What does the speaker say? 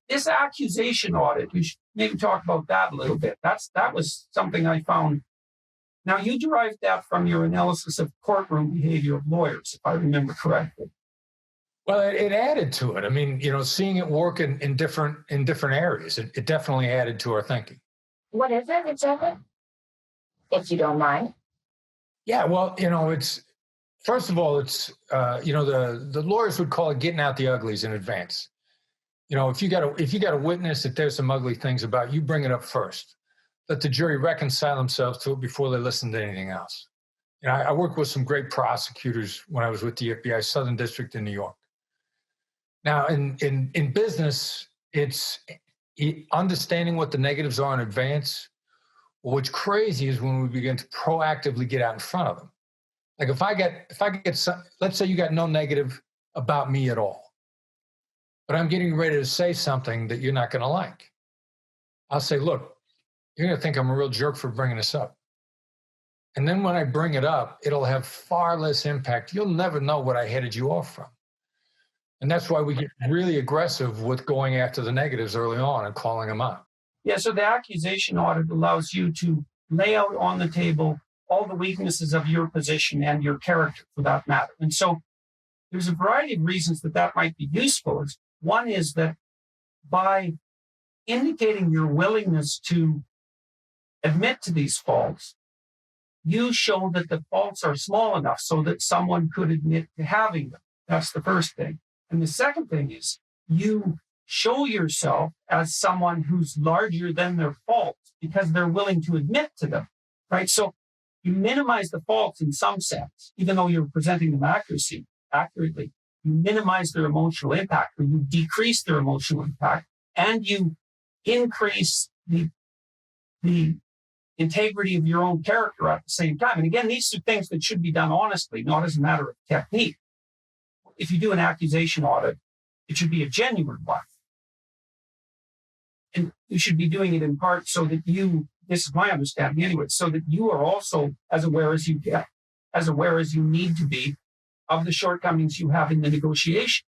This accusation audit, we should maybe talk about that a little bit. That was something I found. Now, you derived that from your analysis of courtroom behavior of lawyers, if I remember correctly. Well, it added to it. I mean, seeing it work in different areas, it definitely added to our thinking. What is it exactly, if you don't mind? Yeah, well, it's first of all, it's the lawyers would call it getting out the uglies in advance. If you got a witness that there's some ugly things about, you bring it up first. Let the jury reconcile themselves to it before they listen to anything else. I worked with some great prosecutors when I was with the FBI Southern District in New York. Now, in business, it's understanding what the negatives are in advance. What's crazy is when we begin to proactively get out in front of them. Like if I get some, let's say you got no negative about me at all, but I'm getting ready to say something that you're not going to like. I'll say, look, you're going to think I'm a real jerk for bringing this up. And then when I bring it up, it'll have far less impact. You'll never know what I headed you off from. And that's why we get really aggressive with going after the negatives early on and calling them out. Yeah, so the accusation audit allows you to lay out on the table all the weaknesses of your position and your character, for that matter. And so there's a variety of reasons that might be useful. One is that by indicating your willingness to admit to these faults, you show that the faults are small enough so that someone could admit to having them. That's the first thing. And the second thing is you show yourself as someone who's larger than their faults because they're willing to admit to them, right? So you minimize the faults in some sense, even though you're presenting them accurately. You minimize their emotional impact, or you decrease their emotional impact, and you increase the integrity of your own character at the same time. And again, these are things that should be done honestly, not as a matter of technique. If you do an accusation audit, it should be a genuine one. And you should be doing it in part so that this is my understanding anyway, so that you are also as aware as you need to be of the shortcomings you have in the negotiation.